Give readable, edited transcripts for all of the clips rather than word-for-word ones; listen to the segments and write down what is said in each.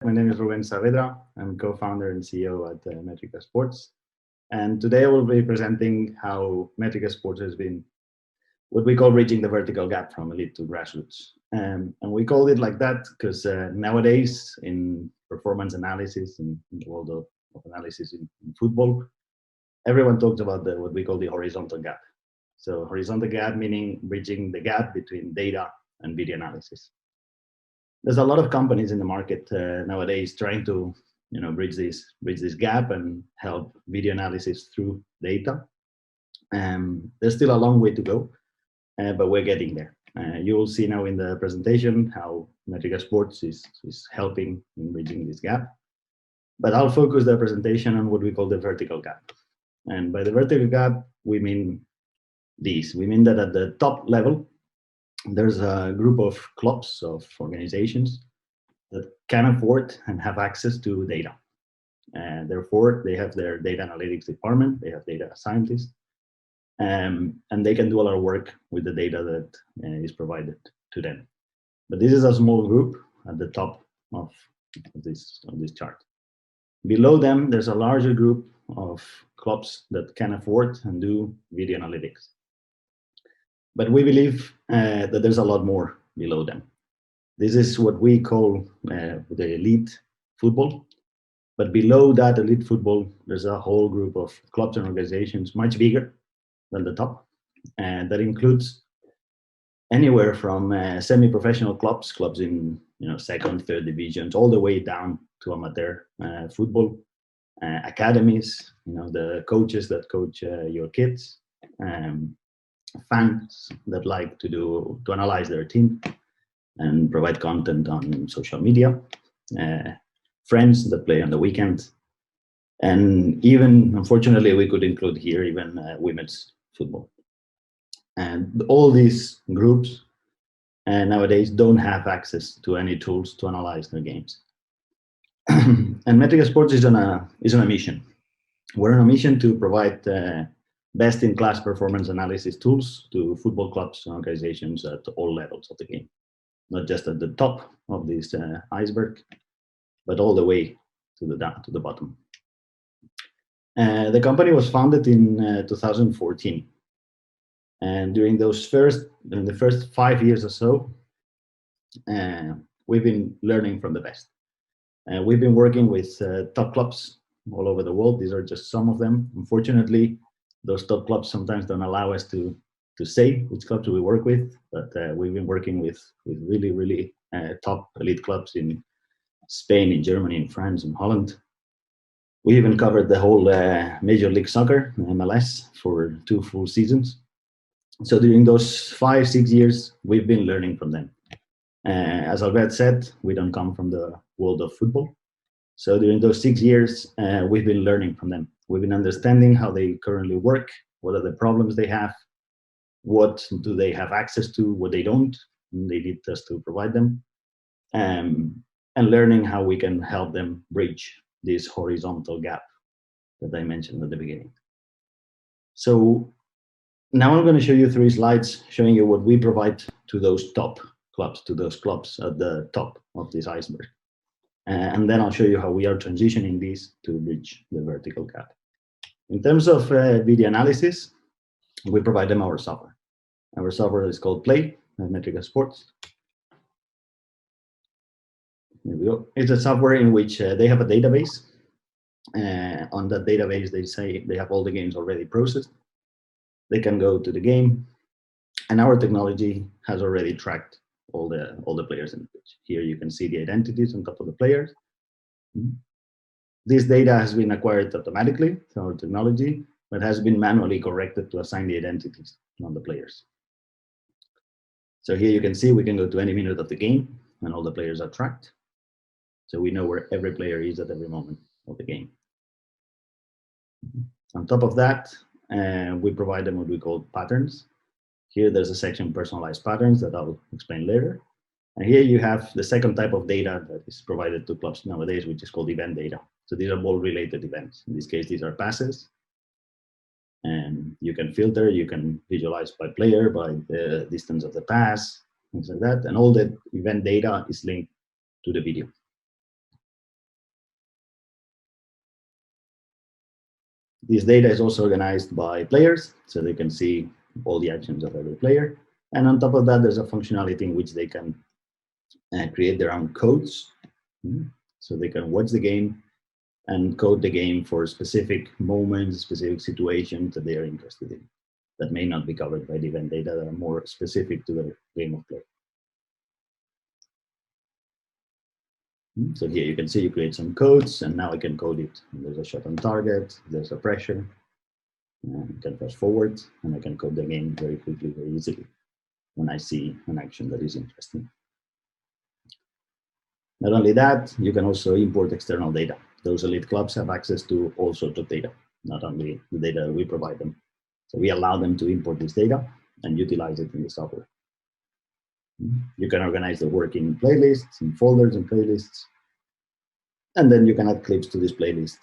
My name is Ruben. I'm co-founder and CEO at Metrica Sports. And today I will be presenting how Metrica Sports has been what we call bridging the vertical gap from elite to grassroots. And we called it like that because nowadays in performance analysis, in the world of analysis in football, everyone talks about what we call the horizontal gap. So horizontal gap meaning bridging the gap between data and video analysis. There's a lot of companies in the market nowadays trying to bridge this gap and help video analysis through data. There's still a long way to go, but we're getting there. You will see now in the presentation how Metrica Sports is helping in bridging this gap. But I'll focus the presentation on what we call the vertical gap. And by the vertical gap, we mean this. We mean that at the top level, there's a group of clubs, of organizations that can afford and have access to data. And therefore, they have their data analytics department, they have data scientists, and they can do a lot of work with the data that is provided to them. But this is a small group at the top of this chart. Below them, there's a larger group of clubs that can afford and do video analytics. But we believe that there's a lot more below them. This is what we call the elite football. But below that elite football, there's a whole group of clubs and organizations much bigger than the top. And that includes anywhere from semi-professional clubs in second, third divisions, all the way down to amateur football, academies, the coaches that coach your kids, fans that like to analyze their team and provide content on social media, friends that play on the weekend, and even, unfortunately, we could include here even women's football. And all these groups nowadays don't have access to any tools to analyze their games. And Metrica Sports is on a mission. We're on a mission to provide best-in-class performance analysis tools to football clubs and organizations at all levels of the game, not just at the top of this iceberg, but all the way to the bottom. The company was founded in 2014, and during the first 5 years or so, we've been learning from the best. We've been working with top clubs all over the world. These are just some of them. Unfortunately, those top clubs sometimes don't allow us to say which clubs we work with, but we've been working with really, really top elite clubs in Spain, in Germany, in France, in Holland. We even covered the whole Major League Soccer, MLS, for 2 full seasons. So during those 5-6 years, we've been learning from them. As Albert said, we don't come from the world of football. So during those 6 years, we've been learning from them. We've been understanding how they currently work, what are the problems they have, what do they have access to, what they don't, and they need us to provide them, and learning how we can help them bridge this horizontal gap that I mentioned at the beginning. So now I'm going to show you 3 slides showing you what we provide to those top clubs, to those clubs at the top of this iceberg. And then I'll show you how we are transitioning these to bridge the vertical gap. In terms of video analysis, we provide them our software. Our software is called Play, Metrica Sports. There we go. It's a software in which they have a database. On that database, they say they have all the games already processed. They can go to the game, and our technology has already tracked all the players in the pitch. Here you can see the identities on top of the players. This data has been acquired automatically through our technology, but has been manually corrected to assign the identities on the players. So here you can see we can go to any minute of the game, and all the players are tracked. So we know where every player is at every moment of the game. On top of that, we provide them what we call patterns. Here there's a section personalized patterns that I'll explain later. And here you have the second type of data that is provided to clubs nowadays, which is called event data. So these are ball-related events. In this case, these are passes. And you can filter, you can visualize by player, by the distance of the pass, things like that. And all the event data is linked to the video. This data is also organized by players, so they can see all the actions of every player. And on top of that, there's a functionality in which they can create their own codes. So they can watch the game and code the game for specific moments, specific situations that they are interested in, that may not be covered by the event data, that are more specific to the game of play. So here you can see you create some codes, and now I can code it. There's a shot on target, there's a pressure, and I can press forward, and I can code the game very quickly, very easily when I see an action that is interesting. Not only that, you can also import external data. Those elite clubs have access to all sorts of data, not only the data that we provide them. So we allow them to import this data and utilize it in the software. You can organize the work in playlists, in folders and playlists, and then you can add clips to this playlist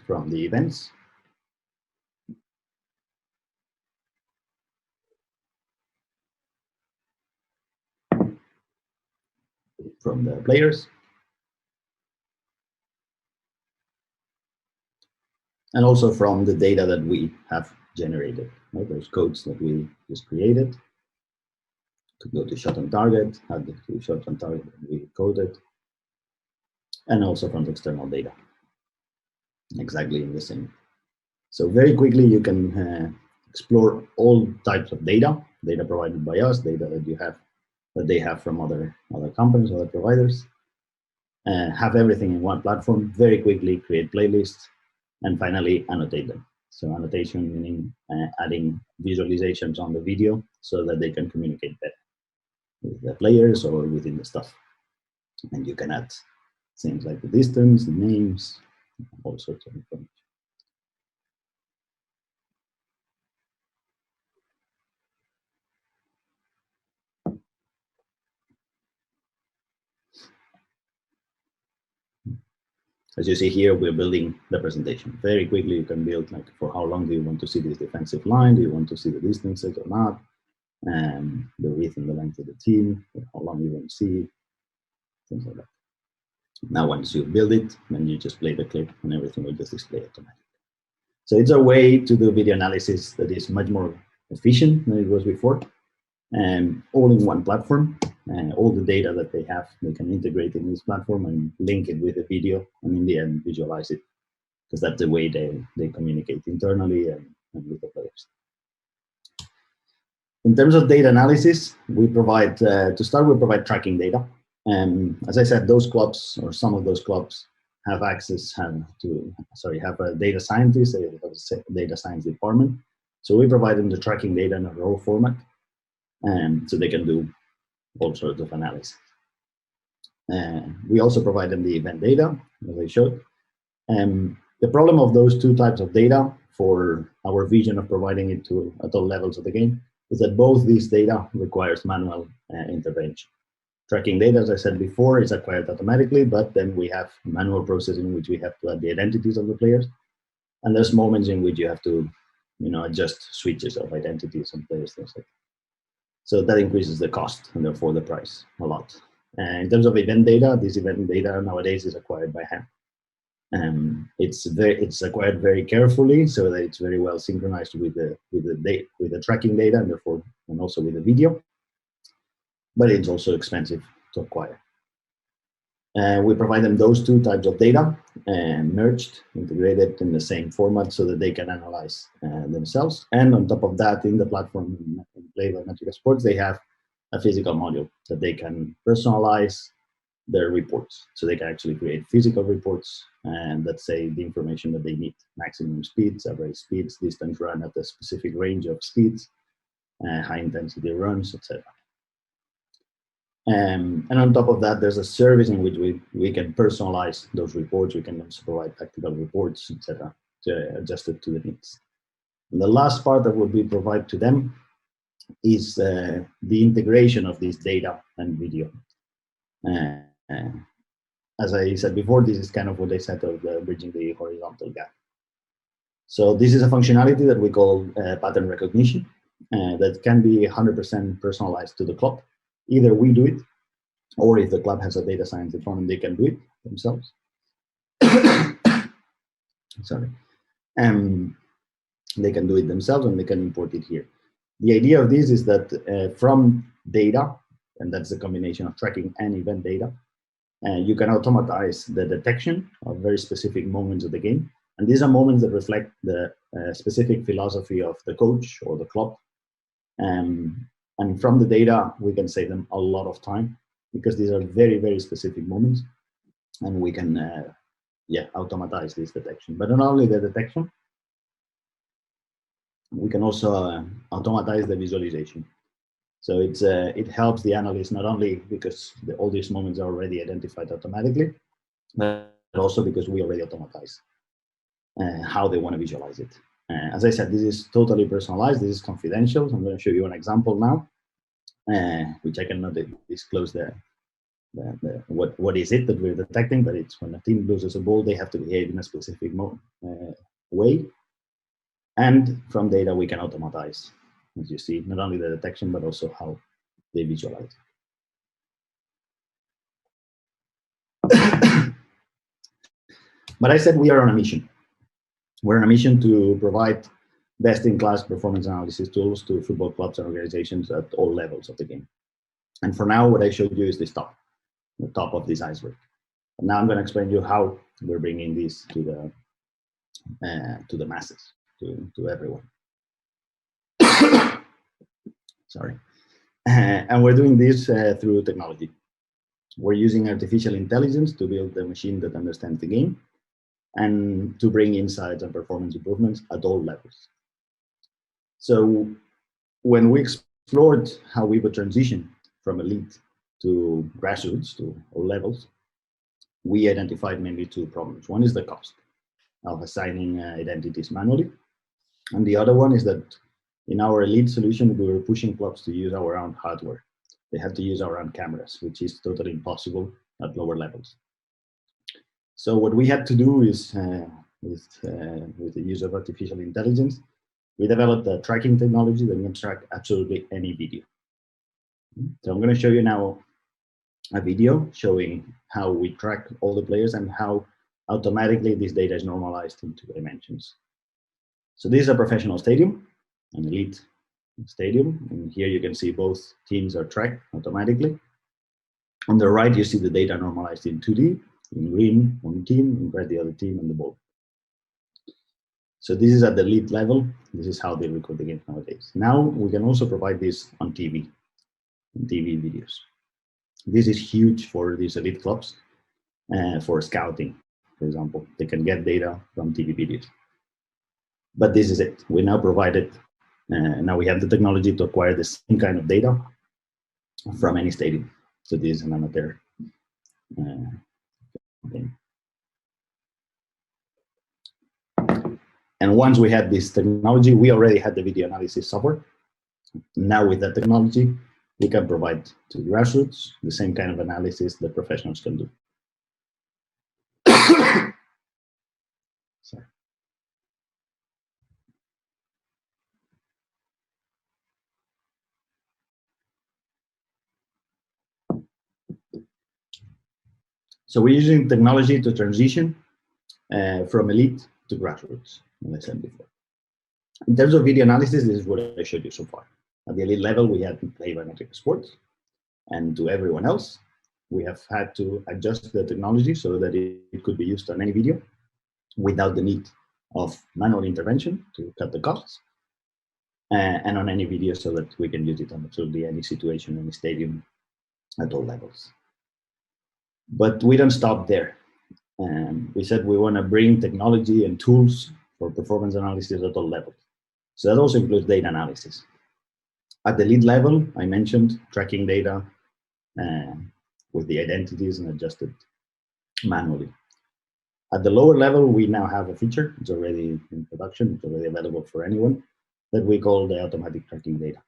from the events. From the players. And also from the data that we have generated, right? Those codes that we just created. To go to shot on target, add the two shots on target that we coded, and also from the external data, exactly in the same. So very quickly you can explore all types of data provided by us, data that you have, that they have from other companies, other providers, have everything in one platform, very quickly create playlists, and finally annotate them. So annotation meaning adding visualizations on the video so that they can communicate better with the players or within the stuff. And you can add things like the distance, the names, all sorts of information. As you see here, we're building the presentation. Very quickly, you can build, like, for how long do you want to see this defensive line? Do you want to see the distances or not? And the width and the length of the team, how long you want to see, things like that. Now, once you build it, then you just play the clip and everything will just display automatically. So it's a way to do video analysis that is much more efficient than it was before, and all in one platform. And all the data that they have, they can integrate in this platform and link it with a video, and in the end visualize it, because that's the way they communicate internally and with the players. In terms of data analysis, we provide, to start, we provide tracking data. And as I said, those clubs, or some of those clubs, have access have a data scientist, a data science department. So we provide them the tracking data in a raw format, and so they can do all sorts of analysis. We also provide them the event data, as I showed. The problem of those two types of data, for our vision of providing it at all levels of the game, is that both these data requires manual intervention. Tracking data, as I said before, is acquired automatically, but then we have manual processing in which we have to add the identities of the players. And there's moments in which you have to, adjust switches of identities and players, things like that. So that increases the cost and therefore the price a lot. In terms of event data, this event data nowadays is acquired by hand. It's acquired very carefully so that it's very well synchronized with the tracking data, and therefore, and also with the video. But it's also expensive to acquire. We provide them those two types of data merged, integrated in the same format so that they can analyze themselves. And on top of that, in the platform in Play by Metrica Sports, they have a physical module that they can personalize their reports. So they can actually create physical reports and that say the information that they need: maximum speeds, average speeds, distance run at a specific range of speeds, high intensity runs, etc. And on top of that, there's a service in which we can personalize those reports. We can also provide tactical reports, etc., to adjust it to the needs. And the last part that we provide to them is the integration of this data and video. As I said before, this is kind of what I said of bridging the horizontal gap. So this is a functionality that we call pattern recognition that can be 100% personalized to the club. Either we do it, or if the club has a data science department, they can do it themselves. Sorry. They can do it themselves and they can import it here. The idea of this is that from data, and that's the combination of tracking and event data, you can automatize the detection of very specific moments of the game. And these are moments that reflect the specific philosophy of the coach or the club. And from the data, we can save them a lot of time because these are very, very specific moments. And we can, automatize this detection. But not only the detection, we can also automatize the visualization. So it helps the analyst not only because all these moments are already identified automatically, but also because we already automatize how they want to visualize it. As I said, this is totally personalized. This is confidential. So I'm going to show you an example now, which I cannot disclose what is it that we're detecting, but it's when a team loses a ball, they have to behave in a specific way. And from data, we can automatize, as you see, not only the detection, but also how they visualize. But I said we are on a mission. We're on a mission to provide best-in-class performance analysis tools to football clubs and organizations at all levels of the game. And for now, what I showed you is the top of this iceberg. And now I'm going to explain to you how we're bringing this to the masses, to everyone. Sorry. And we're doing this through technology. We're using artificial intelligence to build the machine that understands the game and to bring insights and performance improvements at all levels. So when we explored how we would transition from elite to grassroots, to all levels, we identified mainly two problems. One is the cost of assigning identities manually. And the other one is that in our elite solution, we were pushing clubs to use our own hardware. They had to use our own cameras, which is totally impossible at lower levels. So what we had to do is, with the use of artificial intelligence, we developed a tracking technology that can track absolutely any video. So I'm going to show you now a video showing how we track all the players and how automatically this data is normalized into dimensions. So this is a professional stadium, an elite stadium, and here you can see both teams are tracked automatically. On the right, you see the data normalized in 2D, in green one team, in red the other team, and the ball. So this is at the elite level. This is how they record the games nowadays. Now we can also provide this on TV videos. This is huge for these elite clubs, for scouting, for example. They can get data from TV videos. But this is it. We now provide it. Now we have the technology to acquire the same kind of data from any stadium. So this is an amateur thing. And once we had this technology, we already had the video analysis software. Now with that technology, we can provide to grassroots the same kind of analysis that professionals can do. Sorry. So we're using technology to transition from elite to grassroots, as I said before. In terms of video analysis, this is what I showed you so far. At the elite level, we had to play by Metrica Sports. And to everyone else, we have had to adjust the technology so that it could be used on any video without the need of manual intervention to cut the costs, and on any video so that we can use it on absolutely any situation, any stadium, at all levels. But we don't stop there. We said we want to bring technology and tools for performance analysis at all levels. So that also includes data analysis. At the lead level, I mentioned tracking data with the identities and adjusted manually. At the lower level, we now have a feature. It's already in production. It's already available for anyone that we call the automatic tracking data.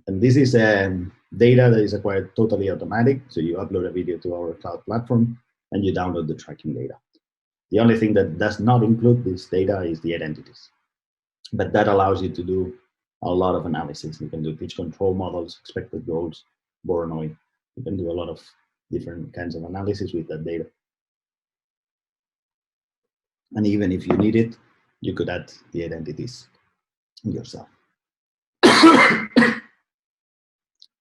And this is data that is acquired totally automatic. So you upload a video to our cloud platform and you download the tracking data. The only thing that does not include this data is the identities. But that allows you to do a lot of analysis. You can do pitch control models, expected goals, Voronoi. You can do a lot of different kinds of analysis with that data. And even if you need it, you could add the identities yourself.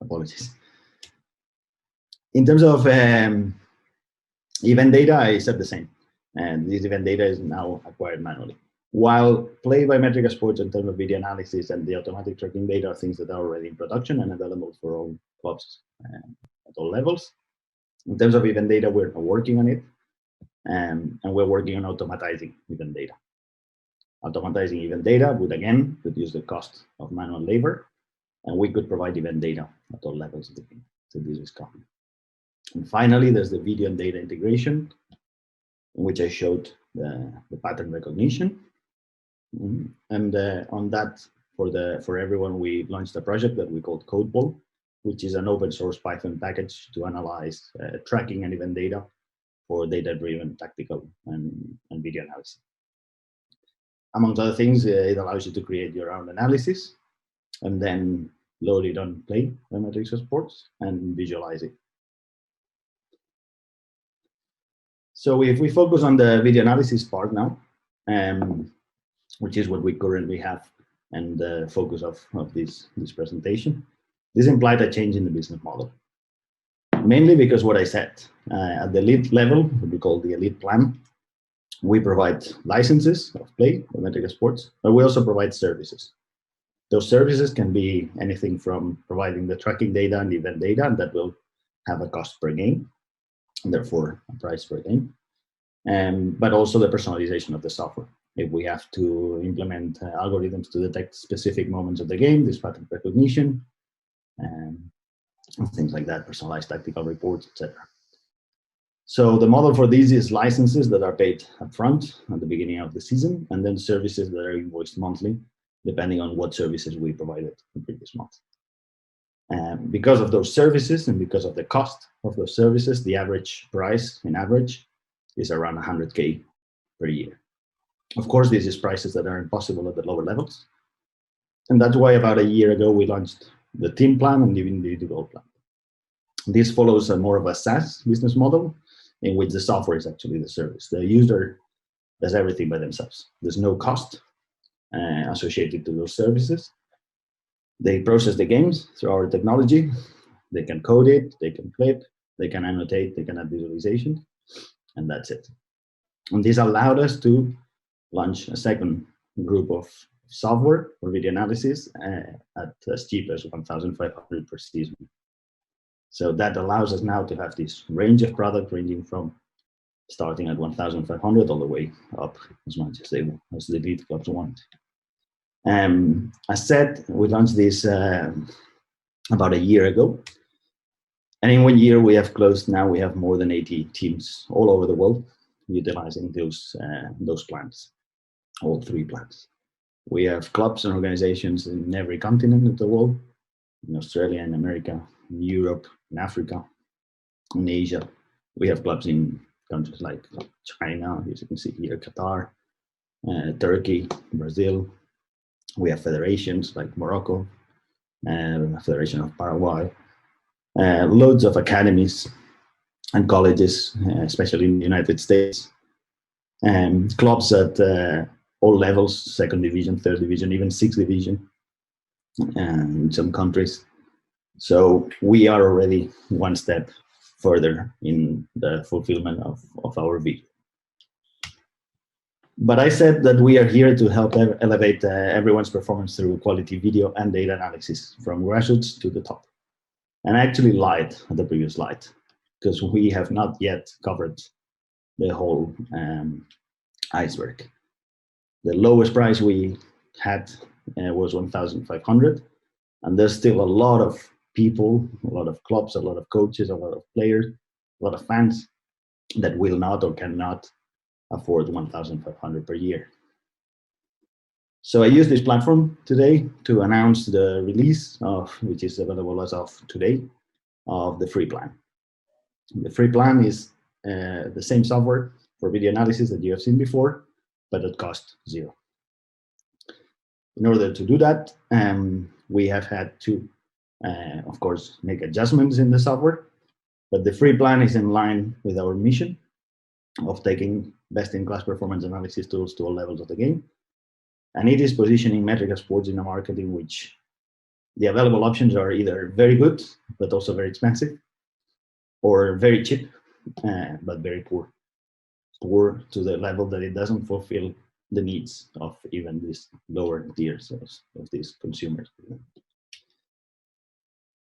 Apologies. In terms of event data, I said the same. And this event data is now acquired manually. While Play by Metrica Sports in terms of video analysis and the automatic tracking data are things that are already in production and available for all clubs at all levels. In terms of event data, we're working on it, and we're working on automatizing event data. Automatizing event data would again reduce the cost of manual labor, and we could provide event data at all levels of the game. So this is coming. And finally, there's the video and data integration, in which I showed the pattern recognition. And on that, for everyone, we launched a project that we called CodeBall, which is an open source Python package to analyze tracking and event data for data-driven tactical and video analysis. Among other things, it allows you to create your own analysis and then load it on Play by Metrica Sports and visualize it. So if we focus on the video analysis part now, which is what we currently have and the focus of this presentation, this implied a change in the business model. Mainly because what I said, at the elite level, what we call the elite plan, we provide licenses of Play by Metrica Sports, but we also provide services. Those services can be anything from providing the tracking data and the event data, and that will have a cost per game, and therefore a price per game, but also the personalization of the software. If we have to implement algorithms to detect specific moments of the game, this pattern recognition, and things like that, personalized tactical reports, etc. So the model for these is licenses that are paid upfront at the beginning of the season, and then services that are invoiced monthly, depending on what services we provided the previous month. Because of those services and because of the cost of those services, the average price, in average, is around 100K per year. Of course, this is prices that are impossible at the lower levels. And that's why about a year ago, we launched the team plan and the individual plan. This follows more of a SaaS business model in which the software is actually the service. The user does everything by themselves. There's no cost associated to those services. They process the games through our technology. They can code it, they can flip, they can annotate, they can add visualization, and that's it. And this allowed us to launch a second group of software for video analysis at as cheap as 1,500 per season. So that allows us now to have this range of product ranging from starting at 1,500 all the way up as much as the elite clubs want. As said, we launched this about a year ago. And in 1 year, we have closed now, we have more than 80 teams all over the world utilizing those plans, all three plans. We have clubs and organizations in every continent of the world, in Australia, in America, in Europe, in Africa, in Asia. We have clubs in countries like China, as you can see here, Qatar, Turkey, Brazil. We have federations like Morocco, Federation of Paraguay, loads of academies and colleges, especially in the United States, and clubs at all levels, second division, third division, even sixth division, in some countries. So we are already one step further in the fulfillment of our vision. But I said that we are here to help elevate everyone's performance through quality video and data analysis from grassroots to the top. And I actually lied at the previous slide because we have not yet covered the whole iceberg. The lowest price we had was 1,500, and there's still a lot of people, a lot of clubs, a lot of coaches, a lot of players, a lot of fans that will not or cannot afford 1,500 per year. So I use this platform today to announce the release of, which is available as of today, of the free plan. The free plan is the same software for video analysis that you have seen before, but at cost zero. In order to do that, we have had to, of course, make adjustments in the software, but the free plan is in line with our mission of taking best-in-class performance analysis tools to all levels of the game. And it is positioning Metrica Sports in a market in which the available options are either very good, but also very expensive, or very cheap, but very poor. Poor to the level that it doesn't fulfill the needs of even these lower tiers of these consumers.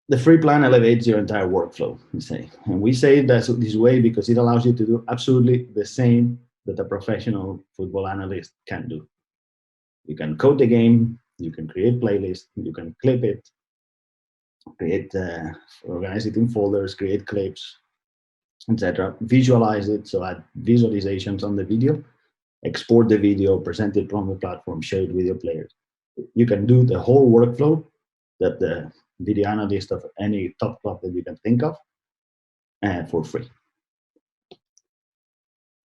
The free plan elevates your entire workflow, we say. And we say that this way because it allows you to do absolutely the same that a professional football analyst can do. You can code the game, you can create playlists, you can clip it, organize it in folders, create clips, etc. Visualize it, so add visualizations on the video, export the video, present it from the platform, share it with your players. You can do the whole workflow that the video analyst of any top club that you can think of for free.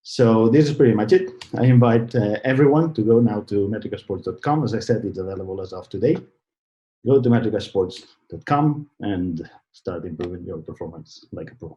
So this is pretty much it. I invite everyone to go now to metricasports.com. As I said, it's available as of today. Go to metricasports.com and start improving your performance like a pro.